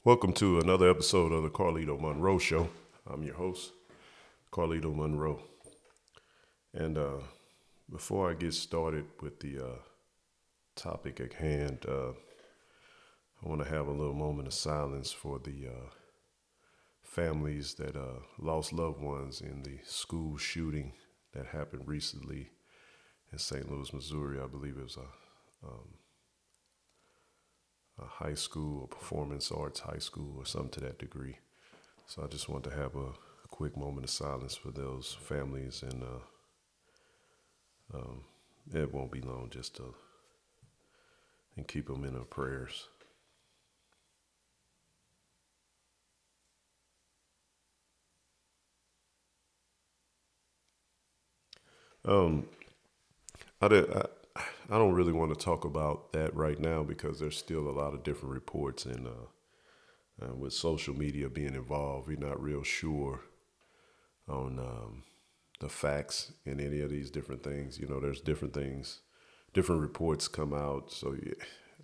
Welcome to another episode of the Carlito Monroe Show. I'm your host, Carlito Monroe. And before I get started with the topic at hand, I want to have a little moment of silence for the families that lost loved ones in the school shooting that happened recently in St. Louis, Missouri. I believe it was a high school, a performance arts high school, or something to that degree. So I just want to have a quick moment of silence for those families, and it won't be long, just to and keep them in our prayers. Um, I don't really want to talk about that right now because there's still a lot of different reports, and with social media being involved, we're not real sure on the facts in any of these different things. You know, there's different things, different reports come out. So, yeah,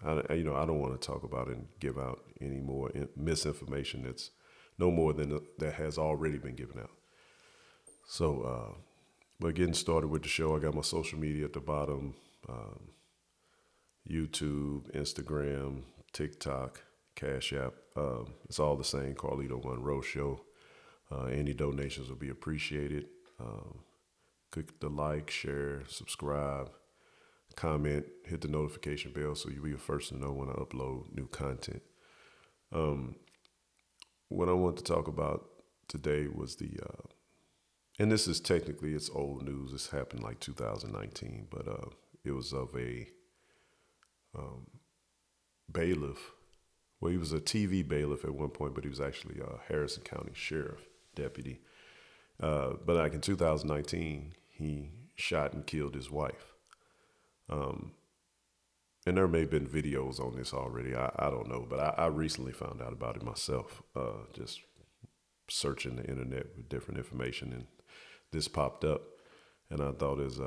I don't want to talk about it and give out any more misinformation that's no more than that has already been given out. So, but getting started with the show, I got my social media at the bottom: YouTube, Instagram, TikTok, Cash App. It's all the same. Carlito Monroe Show. Any donations will be appreciated. Click the like, share, subscribe, comment, hit the notification bell so you'll be the first to know when I upload new content. What I want to talk about today was and this is technically, it's old news. This happened like 2019, but it was of a bailiff. Well, he was a TV bailiff at one point, but he was actually a Harrison County Sheriff deputy. But like in 2019, he shot and killed his wife. And there may have been videos on this already. I don't know, but I recently found out about it myself, just searching the internet with different information, and this popped up. And I thought it was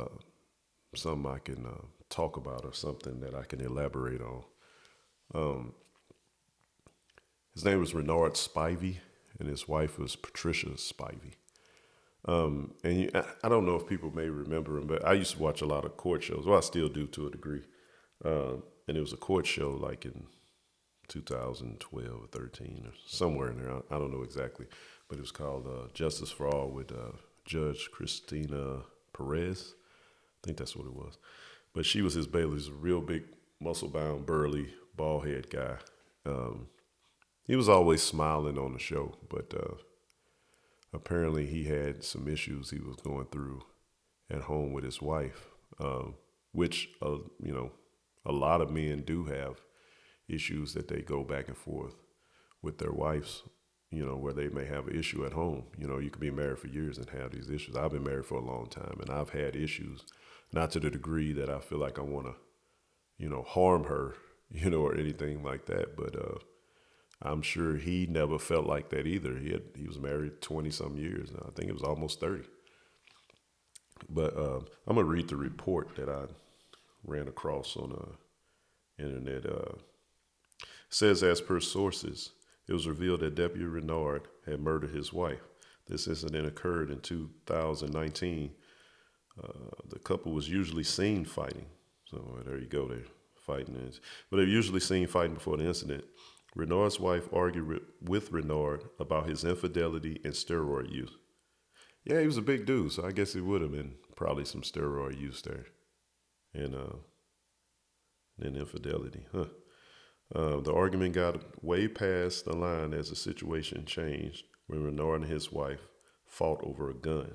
something I can talk about, or something that I can elaborate on. His name was Renard Spivey, and his wife was Patricia Spivey. I don't know if people may remember him, but I used to watch a lot of court shows. Well, I still do to a degree. And it was a court show like in 2012 or 13 or somewhere in there. I don't know exactly, but it was called Justice for All with Judge Christina Perez. I think that's what it was. But she was his bailiff. He's a real big, muscle-bound, burly, bald-head guy. He was always smiling on the show, but apparently he had some issues he was going through at home with his wife, which, a lot of men do have issues that they go back and forth with their wives, where they may have an issue at home. You could be married for years and have these issues. I've been married for a long time, and I've had issues, not to the degree that I feel like I want to, harm her, or anything like that. But I'm sure he never felt like that either. He was married 20 some years now. I think it was almost 30. But I'm gonna read the report that I ran across on the internet. Says, as per sources, it was revealed that Deputy Renard had murdered his wife. This incident occurred in 2019. The couple was usually seen fighting. So there you go, they're fighting. But they're usually seen fighting before the incident. Renard's wife argued with Renard about his infidelity and steroid use. Yeah, he was a big dude, so I guess it would have been probably some steroid use there. And then infidelity, huh? The argument got way past the line as the situation changed when Renard and his wife fought over a gun.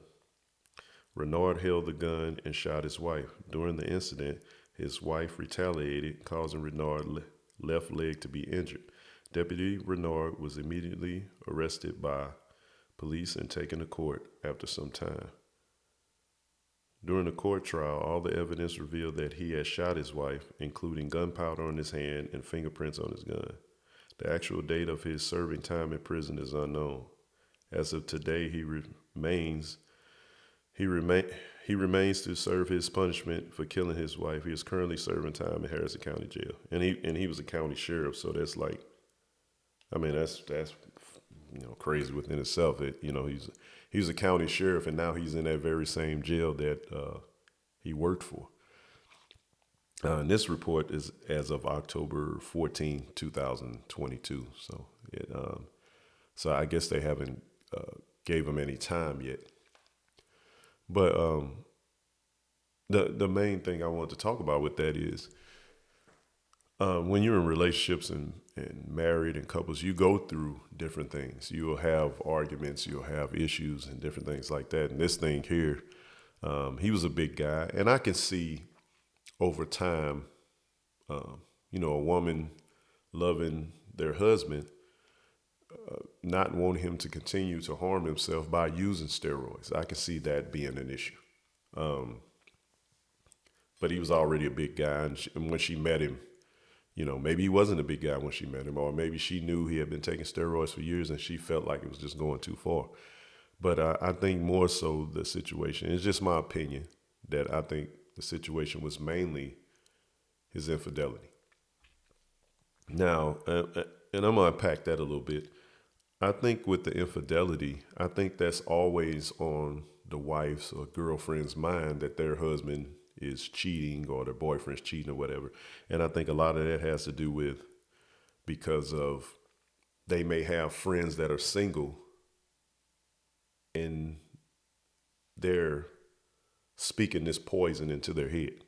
Renard held the gun and shot his wife. During the incident, his wife retaliated, causing Renard's left leg to be injured. Deputy Renard was immediately arrested by police and taken to court after some time. During the court trial, all the evidence revealed that he had shot his wife, including gunpowder on his hand and fingerprints on his gun. The actual date of his serving time in prison is unknown. As of today, he remains to serve his punishment for killing his wife. He is currently serving time in Harrison County Jail, and he was a county sheriff, so that's like I mean, that's crazy within itself. He's a county sheriff, and now he's in that very same jail that he worked for. And this report is as of October 14, 2022. So I guess they haven't gave him any time yet. But the main thing I want to talk about with that is when you're in relationships and married and couples, you go through different things. You'll have arguments, you'll have issues and different things like that. And this thing here, he was a big guy. And I can see over time, a woman loving their husband, not wanting him to continue to harm himself by using steroids. I can see that being an issue. But he was already a big guy. And when she met him, maybe he wasn't a big guy when she met him, or maybe she knew he had been taking steroids for years and she felt like it was just going too far. But I think more so the situation, it's just my opinion, that I think the situation was mainly his infidelity. Now, and I'm going to unpack that a little bit. I think with the infidelity, I think that's always on the wife's or girlfriend's mind that their husband is cheating or their boyfriend's cheating or whatever. And I think a lot of that has to do with because of they may have friends that are single and they're speaking this poison into their head.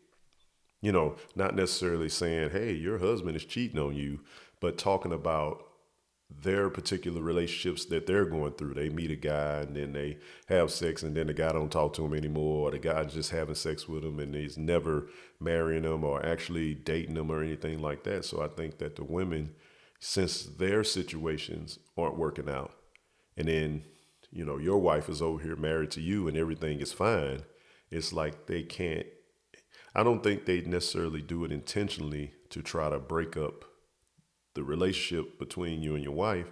Not necessarily saying, hey, your husband is cheating on you, but talking about their particular relationships that they're going through. They meet a guy and then they have sex and then the guy don't talk to him anymore, or the guy's just having sex with him and he's never marrying them or actually dating them or anything like that. So I think that the women, since their situations aren't working out, and then, your wife is over here married to you and everything is fine, it's like they can't, I don't think they necessarily do it intentionally to try to break up the relationship between you and your wife,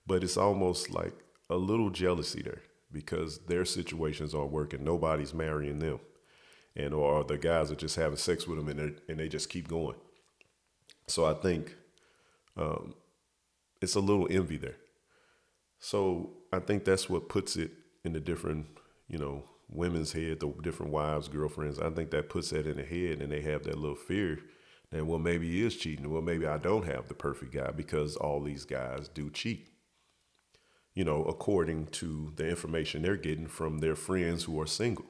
but it's almost like a little jealousy there because their situations aren't working. Nobody's marrying them, or the guys are just having sex with them and they just keep going. So I think it's a little envy there. So I think that's what puts it in the different, women's head, the different wives, girlfriends. I think that puts that in their head and they have that little fear that, well, maybe he is cheating. Well, maybe I don't have the perfect guy because all these guys do cheat, according to the information they're getting from their friends who are single.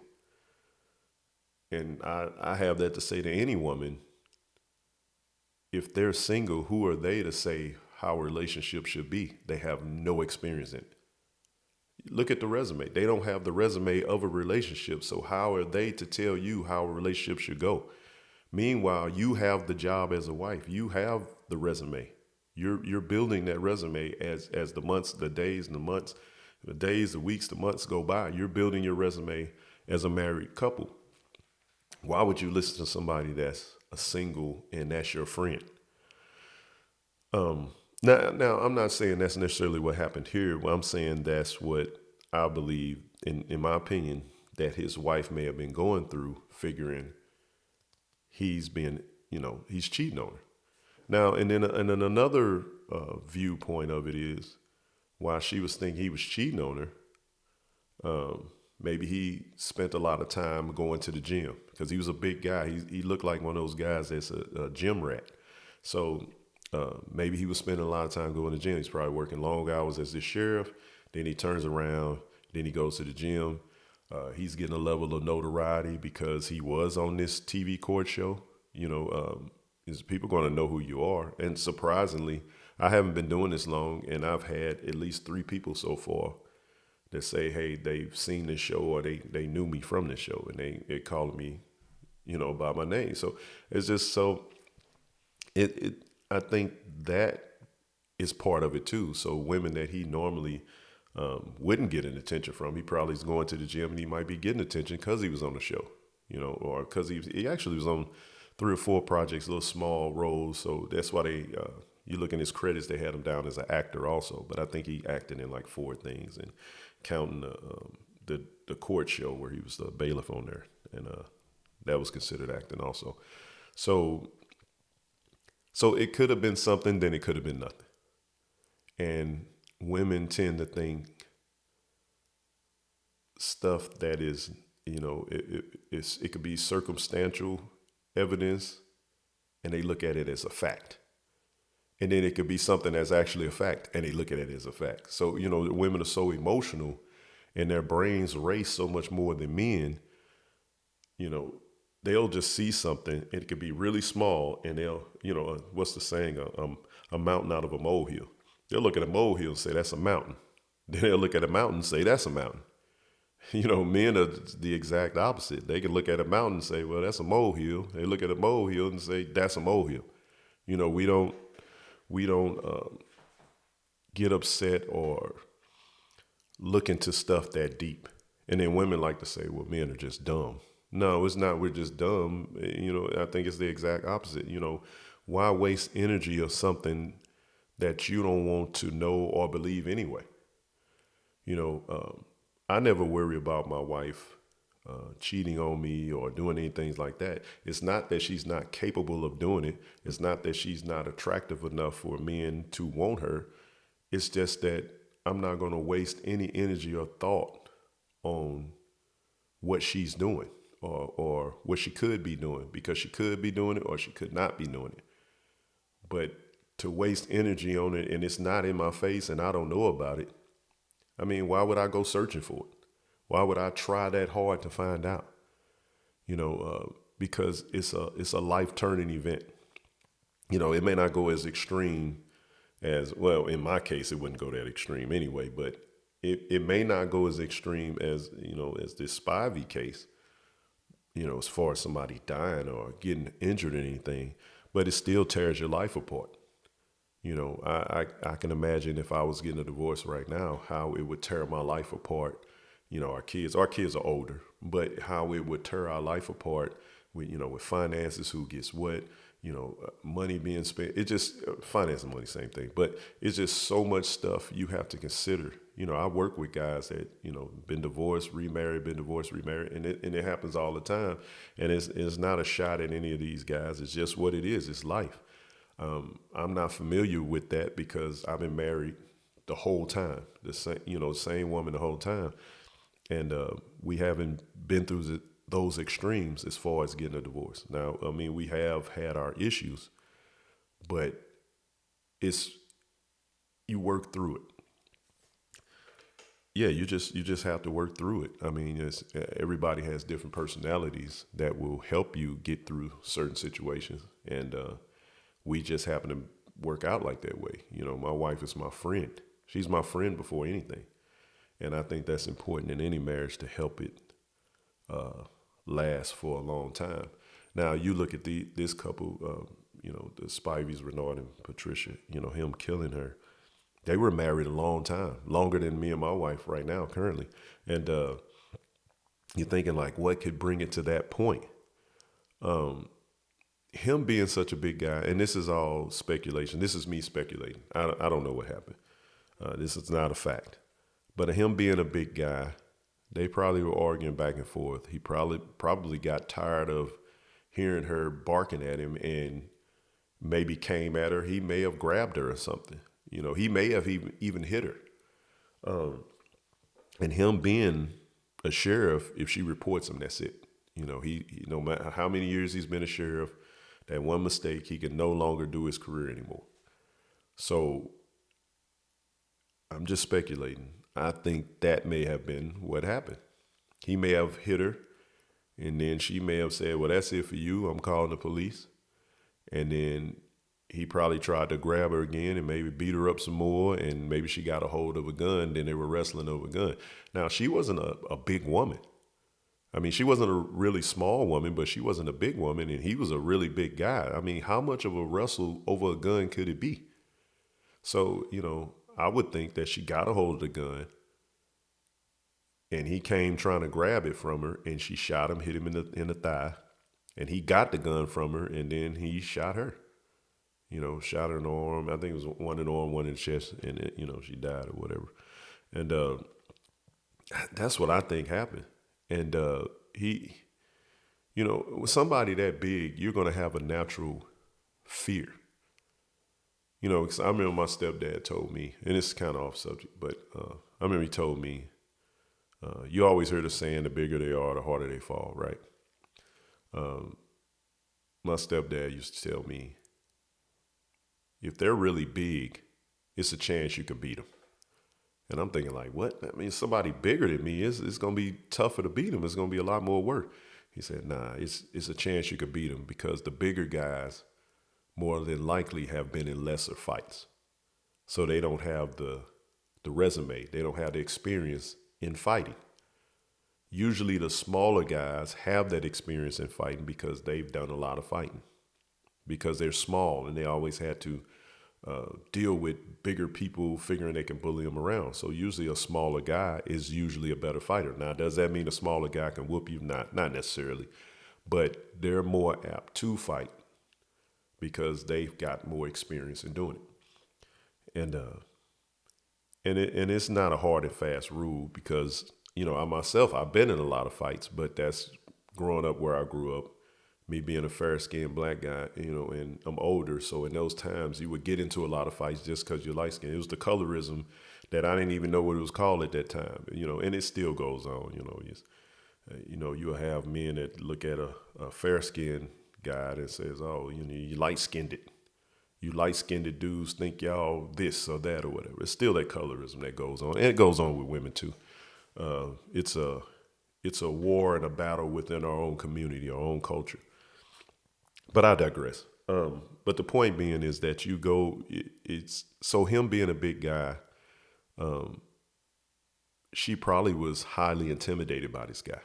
And I have that to say to any woman. If they're single, who are they to say how a relationship should be? They have no experience in it. Look at the resume. They don't have the resume of a relationship. So how are they to tell you how a relationship should go? Meanwhile, you have the job as a wife. You have the resume. You're building that resume as the months, the days, and the days, the weeks, the months go by. You're building your resume as a married couple. Why would you listen to somebody that's a single and that's your friend? Now, I'm not saying that's necessarily what happened here. Well, I'm saying that's what I believe, in my opinion, that his wife may have been going through, figuring he's cheating on her. Now, and then another viewpoint of it is while she was thinking he was cheating on her, maybe he spent a lot of time going to the gym because he was a big guy. He looked like one of those guys that's a gym rat. So maybe he was spending a lot of time going to the gym. He's probably working long hours as the sheriff. Then he turns around. Then he goes to the gym. He's getting a level of notoriety because he was on this TV court show. Is people going to know who you are? And surprisingly, I haven't been doing this long, and I've had at least 3 people so far that say, hey, they've seen this show or they knew me from this show, and they called me, by my name. So it's just so I think that is part of it too. So women that he normally wouldn't get an attention from, he probably is going to the gym and he might be getting attention because he was on the show, or because he actually was on 3 or 4 projects, little small roles. So that's why you look in his credits, they had him down as an actor also. But I think he acted in like 4 things, and counting the court show where he was the bailiff on there, and that was considered acting also. So it could have been something, then it could have been nothing. And women tend to think stuff that is, it could be circumstantial evidence, and they look at it as a fact. And then it could be something that's actually a fact, and they look at it as a fact. So, women are so emotional, and their brains race so much more than men. You know, they'll just see something. It could be really small, and they'll, what's the saying? A mountain out of a molehill. They'll look at a molehill and say that's a mountain. Then they'll look at a mountain and say that's a mountain. Men are the exact opposite. They can look at a mountain and say, well, that's a molehill. They look at a molehill and say that's a molehill. We don't get upset or look into stuff that deep. And then women like to say, well, men are just dumb. No, it's not. We're just dumb. I think it's the exact opposite. Why waste energy on something that you don't want to know or believe anyway? I never worry about my wife cheating on me or doing anything like that. It's not that she's not capable of doing it. It's not that she's not attractive enough for men to want her. It's just that I'm not going to waste any energy or thought on what she's doing or what she could be doing, because she could be doing it or she could not be doing it. But to waste energy on it and it's not in my face and I don't know about it, I mean, why would I go searching for it? Why would I try that hard to find out? Because it's a life-turning event. It may not go as extreme as, well, in my case, it wouldn't go that extreme anyway, but it may not go as extreme as, as this Spivey case, as far as somebody dying or getting injured or anything, but it still tears your life apart. I can imagine if I was getting a divorce right now, how it would tear my life apart. Our kids are older, but how it would tear our life apart with finances, who gets what, money being spent. It just, finance and money, same thing, but it's just so much stuff you have to consider. I work with guys that, been divorced, remarried, and it happens all the time. And it's not a shot at any of these guys. It's just what it is. It's life. I'm not familiar with that because I've been married the whole time, same woman the whole time. And we haven't been through those extremes as far as getting a divorce. Now, I mean, we have had our issues, but you work through it. Yeah, you just have to work through it. I mean, everybody has different personalities that will help you get through certain situations. And we just happen to work out like that way. My wife is my friend. She's my friend before anything. And I think that's important in any marriage to help it last for a long time. Now, you look at this couple, the Spiveys, Renard and Patricia, him killing her. They were married a long time, longer than me and my wife right now, currently. And you're thinking, like, what could bring it to that point? Him being such a big guy, and this is all speculation. This is me speculating. I don't know what happened. This is not a fact. But him being a big guy, they probably were arguing back and forth. He probably got tired of hearing her barking at him and maybe came at her. He may have grabbed her or something. He may have even hit her. And him being a sheriff, if she reports him, that's it. He no matter how many years he's been a sheriff, that one mistake, he can no longer do his career anymore. So I'm just speculating. I think that may have been what happened. He may have hit her, and then she may have said, well, that's it for you. I'm calling the police. And then he probably tried to grab her again and maybe beat her up some more, and maybe she got a hold of a gun. Then they were wrestling over a gun. Now, she wasn't a big woman. I mean, she wasn't a really small woman, but she wasn't a big woman, and he was a really big guy. I mean, how much of a wrestle over a gun could it be? So, I would think that she got a hold of the gun, and he came trying to grab it from her, and she shot him, hit him in the thigh, and he got the gun from her, and then he shot her. Shot her in the arm. I think it was one in the arm, one in the chest, and she died or whatever. And that's what I think happened. And he, with somebody that big, you're going to have a natural fear. 'cause I remember my stepdad told me, and it's kind of off subject, but I remember he told me, you always hear the saying, the bigger they are, the harder they fall, right? My stepdad used to tell me, if they're really big, it's a chance you can beat them. And I'm thinking like, what? I mean, somebody bigger than me, it's going to be tougher to beat them. It's going to be a lot more work. He said, nah, it's a chance you could beat them because the bigger guys more than likely have been in lesser fights. So they don't have the resume. They don't have the experience in fighting. Usually the smaller guys have that experience in fighting because they've done a lot of fighting. Because they're small and they always had to deal with bigger people figuring they can bully them around. So usually a smaller guy is usually a better fighter. Now, does that mean a smaller guy can whoop you? Not necessarily. But they're more apt to fight because they've got more experience in doing it. And it's not a hard and fast rule because, I myself, I've been in a lot of fights, but that's growing up where I grew up. Me being a fair-skinned black guy, and I'm older, so in those times you would get into a lot of fights just because you're light-skinned. It was the colorism that I didn't even know what it was called at that time, and it still goes on. You'll have men that look at a fair-skinned guy that says, "Oh, you light-skinned. You light-skinned dudes think y'all this or that or whatever." It's still that colorism that goes on, and it goes on with women too. It's a war and a battle within our own community, our own culture. But I digress. But the point being is that it's so him being a big guy, she probably was highly intimidated by this guy.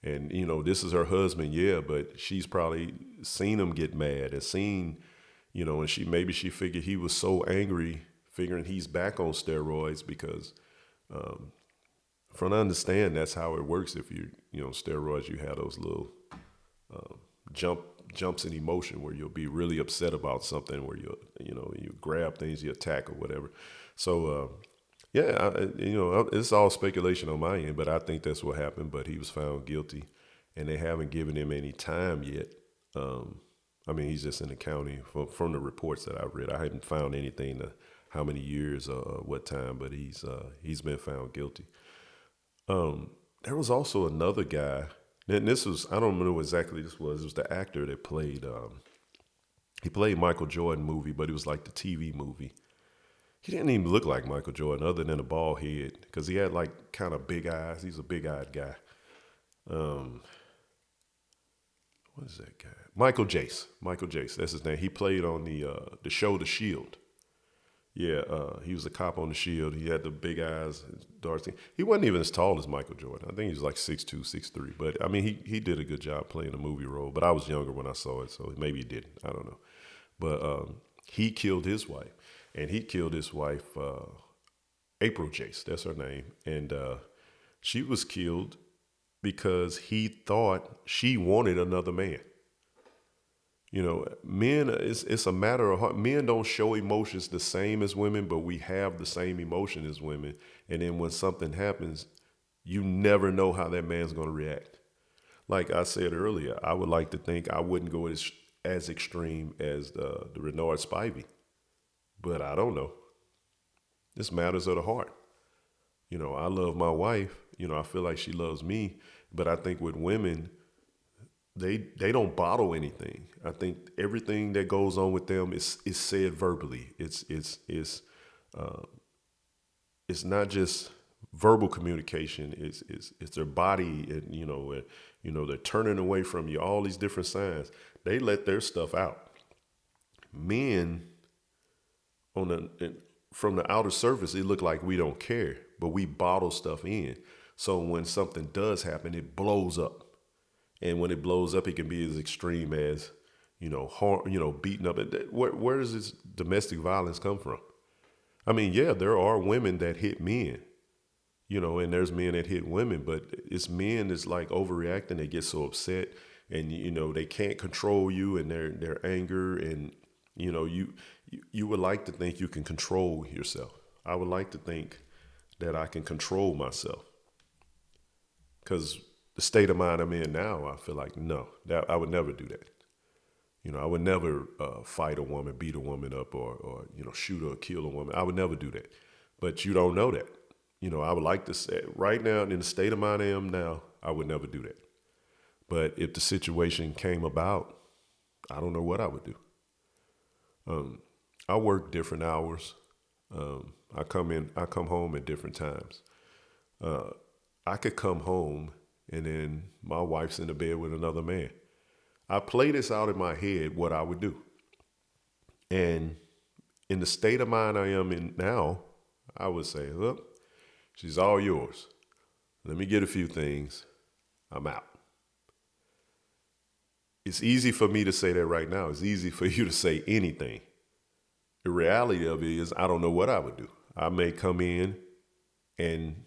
And, this is her husband, yeah, but she's probably seen him get mad and seen, and she figured he was so angry, figuring he's back on steroids because, from what I understand, that's how it works. If steroids, you have those little jumps in emotion where you'll be really upset about something, where you grab things, you attack or whatever. So it's all speculation on my end, but I think that's what happened. But he was found guilty, and they haven't given him any time yet. He's just in the county from the reports that I've read. I haven't found anything how many years or what time, but he's been found guilty. There was also another guy. And this was, I don't know exactly this was. It was the actor that played, he played Michael Jordan movie, but it was like the TV movie. He didn't even look like Michael Jordan other than a bald head because he had like kind of big eyes. He's a big-eyed guy. What is that guy? Michael Jace, that's his name. He played on the show The Shield. Yeah, he was a cop on The Shield. He had the big eyes, dark skin. He wasn't even as tall as Michael Jordan. I think he was like 6'2", 6'3". But, he did a good job playing a movie role. But I was younger when I saw it, so maybe he didn't. I don't know. But he killed his wife. And he killed his wife, April Jace. That's her name. And she was killed because he thought she wanted another man. Men, it's a matter of heart. Men don't show emotions the same as women, but we have the same emotion as women. And then when something happens, you never know how that man's going to react. Like I said earlier, I would like to think I wouldn't go as extreme as the Renard Spivey, but I don't know. This matters of the heart. I love my wife. I feel like she loves me, but I think with women, they don't bottle anything. I think everything that goes on with them is said verbally. It's not just verbal communication. It's their body, and they're turning away from you. All these different signs. They let their stuff out. Men from the outer surface, it look like we don't care, but we bottle stuff in. So when something does happen, it blows up. And when it blows up, it can be as extreme as, beating up. Where does this domestic violence come from? Yeah, there are women that hit men, and there's men that hit women, but it's men that's like overreacting. They get so upset and, they can't control you and their anger. And, you would like to think you can control yourself. I would like to think that I can control myself because the state of mind I'm in now, I feel like, no, that I would never do that. I would never fight a woman, beat a woman up, or shoot or kill a woman. I would never do that. But you don't know that. I would like to say right now, in the state of mind I am now, I would never do that. But if the situation came about, I don't know what I would do. I work different hours. I come home at different times. I could come home and then my wife's in the bed with another man. I play this out in my head what I would do. And in the state of mind I am in now, I would say, look, she's all yours. Let me get a few things. I'm out. It's easy for me to say that right now. It's easy for you to say anything. The reality of it is I don't know what I would do. I may come in and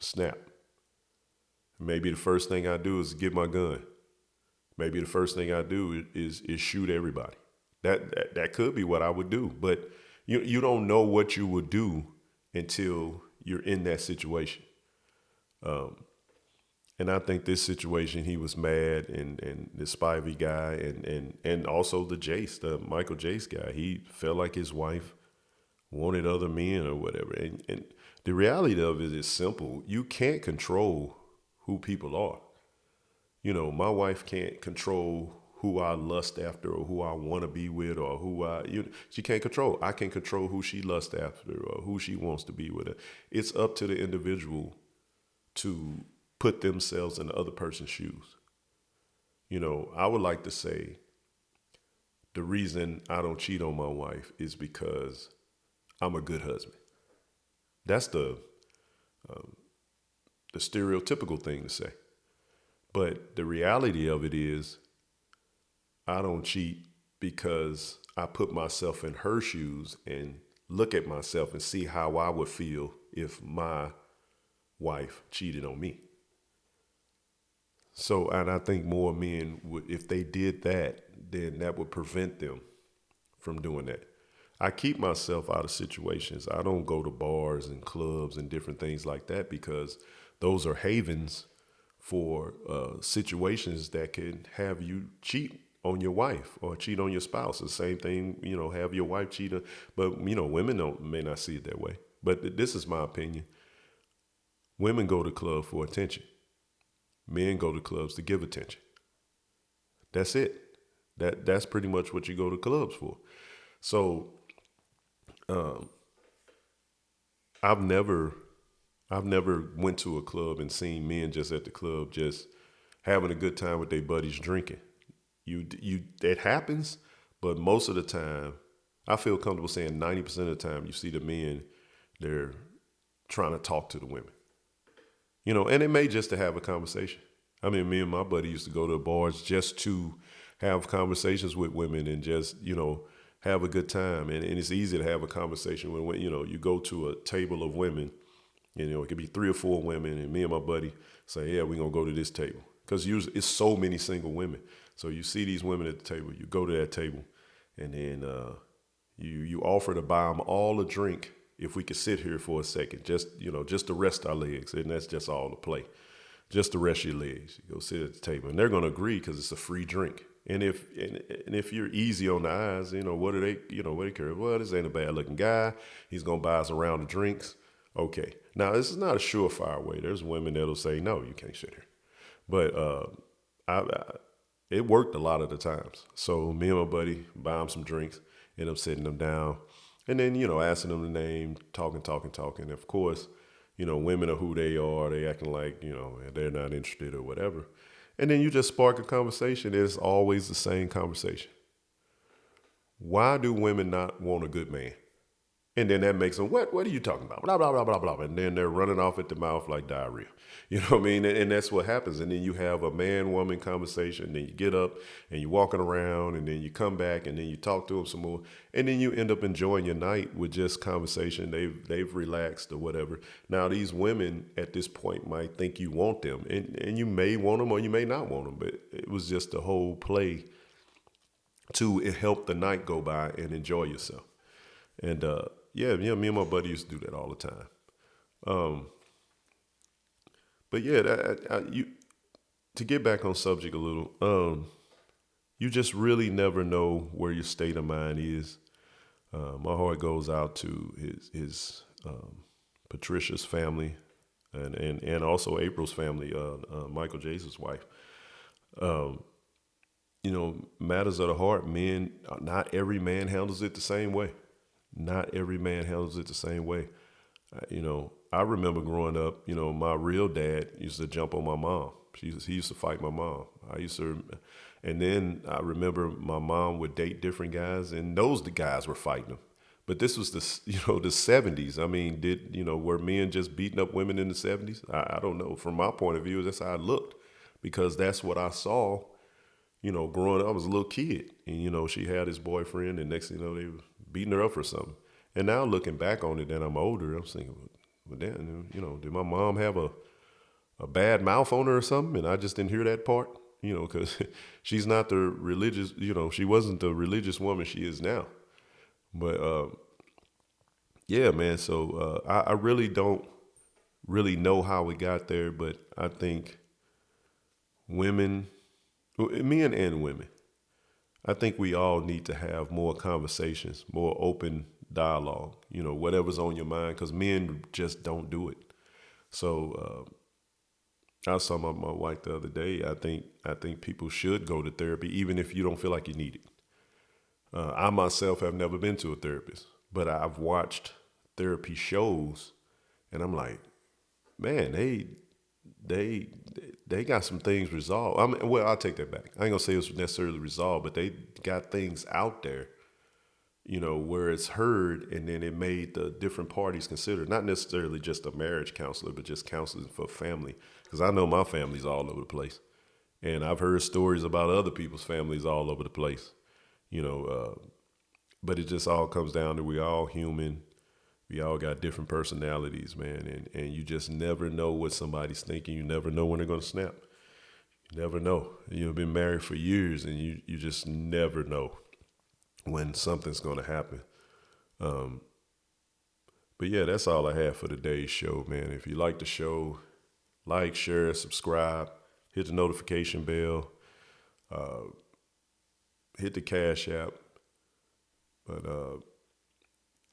snap. Maybe the first thing I do is get my gun. Maybe the first thing I do is shoot everybody. That could be what I would do. But you don't know what you would do until you're in that situation. And I think this situation, he was mad, and the Spivey guy, and also the Michael Jace guy, he felt like his wife wanted other men or whatever. And the reality of it is simple. You can't control who people are. My wife can't control who I lust after or who I want to be with or she can't control. I can control who she lusts after or who she wants to be with. It's up to the individual to put themselves in the other person's shoes. I would like to say the reason I don't cheat on my wife is because I'm a good husband. That's the stereotypical thing to say. But the reality of it is I don't cheat because I put myself in her shoes and look at myself and see how I would feel if my wife cheated on me. So, and I think more men would, if they did that, then that would prevent them from doing that. I keep myself out of situations. I don't go to bars and clubs and different things like that because those are havens for situations that can have you cheat on your wife or cheat on your spouse. The same thing, have your wife cheat. But, women may not see it that way. But this is my opinion. Women go to clubs for attention. Men go to clubs to give attention. That's it. That's pretty much what you go to clubs for. So I've never went to a club and seen men just at the club just having a good time with their buddies drinking. That happens, but most of the time, I feel comfortable saying 90% of the time you see the men, they're trying to talk to the women. And it may just to have a conversation. I mean, me and my buddy used to go to bars just to have conversations with women and just, have a good time. And it's easy to have a conversation when, you go to a table of women, it could be 3 or 4 women, and me and my buddy say, yeah, we're going to go to this table. Because usually it's so many single women. So you see these women at the table, you go to that table, and then you offer to buy them all a drink if we could sit here for a second, just to rest our legs. And that's just all to play. Just to rest your legs. You go sit at the table. And they're going to agree because it's a free drink. And if you're easy on the eyes, what do they care? Well, this ain't a bad looking guy. He's going to buy us a round of drinks. Okay. Now, this is not a surefire way. There's women that'll say, no, you can't sit here. But it worked a lot of the times. So me and my buddy buy him some drinks, end up sitting them down. And then, asking them the name, talking. Of course, women are who they are. They acting like, they're not interested or whatever. And then you just spark a conversation. It's always the same conversation. Why do women not want a good man? And then that makes them, what are you talking about? Blah, blah, blah, blah, blah. And then they're running off at the mouth like diarrhea. You know what I mean? And that's what happens. And then you have a man-woman conversation. Then you get up and you're walking around, and then you come back and then you talk to them some more. And then you end up enjoying your night with just conversation. They've relaxed or whatever. Now, these women at this point might think you want them. And you may want them or you may not want them. But it was just the whole play to help the night go by and enjoy yourself. And me and my buddy used to do that all the time. But yeah, to get back on subject a little, you just really never know where your state of mind is. My heart goes out to his Patricia's family, and also April's family, Michael Jason's wife. Matters of the heart, men, not every man handles it the same way. Not every man handles it the same way. I remember growing up, my real dad used to jump on my mom. He used to fight my mom. And then I remember my mom would date different guys, and the guys were fighting them. But this was the 70s. I mean, were men just beating up women in the 70s? I don't know. From my point of view, that's how I looked, because that's what I saw. Growing up, I was a little kid, and she had his boyfriend, and next thing you know, they were beating her up for something. And now looking back on it, then I'm older, I'm thinking, well, damn, did my mom have a bad mouth on her or something, and I just didn't hear that part, because she's not the religious, she wasn't the religious woman she is now. But yeah, man. So I really don't really know how we got there, but I think men and women, I think we all need to have more conversations, more open dialogue, whatever's on your mind, because men just don't do it. So I was talking about my wife the other day. I think people should go to therapy, even if you don't feel like you need it. I myself have never been to a therapist, but I've watched therapy shows, and I'm like, man, they got some things resolved. I mean, well, I'll take that back. I ain't gonna say it's necessarily resolved, but they got things out there, where it's heard, and then it made the different parties consider, not necessarily just a marriage counselor, but just counseling for family. Because I know my family's all over the place, and I've heard stories about other people's families all over the place. But it just all comes down to, we all human. We all got different personalities, man, and you just never know what somebody's thinking. You never know when they're gonna snap. You never know. You've been married for years, and you just never know when something's gonna happen. But yeah, that's all I have for today's show, man. If you like the show, like, share, subscribe, hit the notification bell, hit the Cash App. But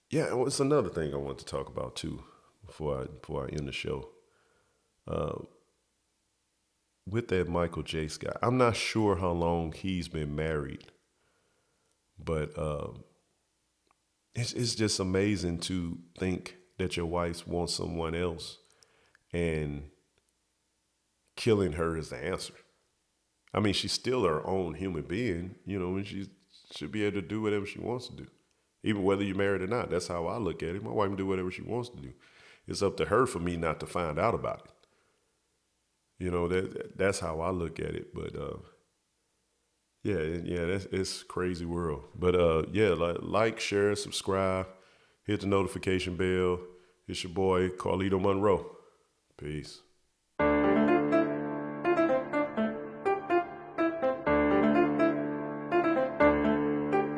yeah, it's another thing I want to talk about too before I end the show. With that Michael Jace guy, I'm not sure how long he's been married, but it's just amazing to think that your wife wants someone else, and killing her is the answer. I mean, she's still her own human being, and she should be able to do whatever she wants to do, even whether you're married or not. That's how I look at it. My wife can do whatever she wants to do. It's up to her for me not to find out about it. That's how I look at it. But yeah, it's a crazy world. But yeah, like, share, subscribe, hit the notification bell. It's your boy Carlito Monroe. Peace.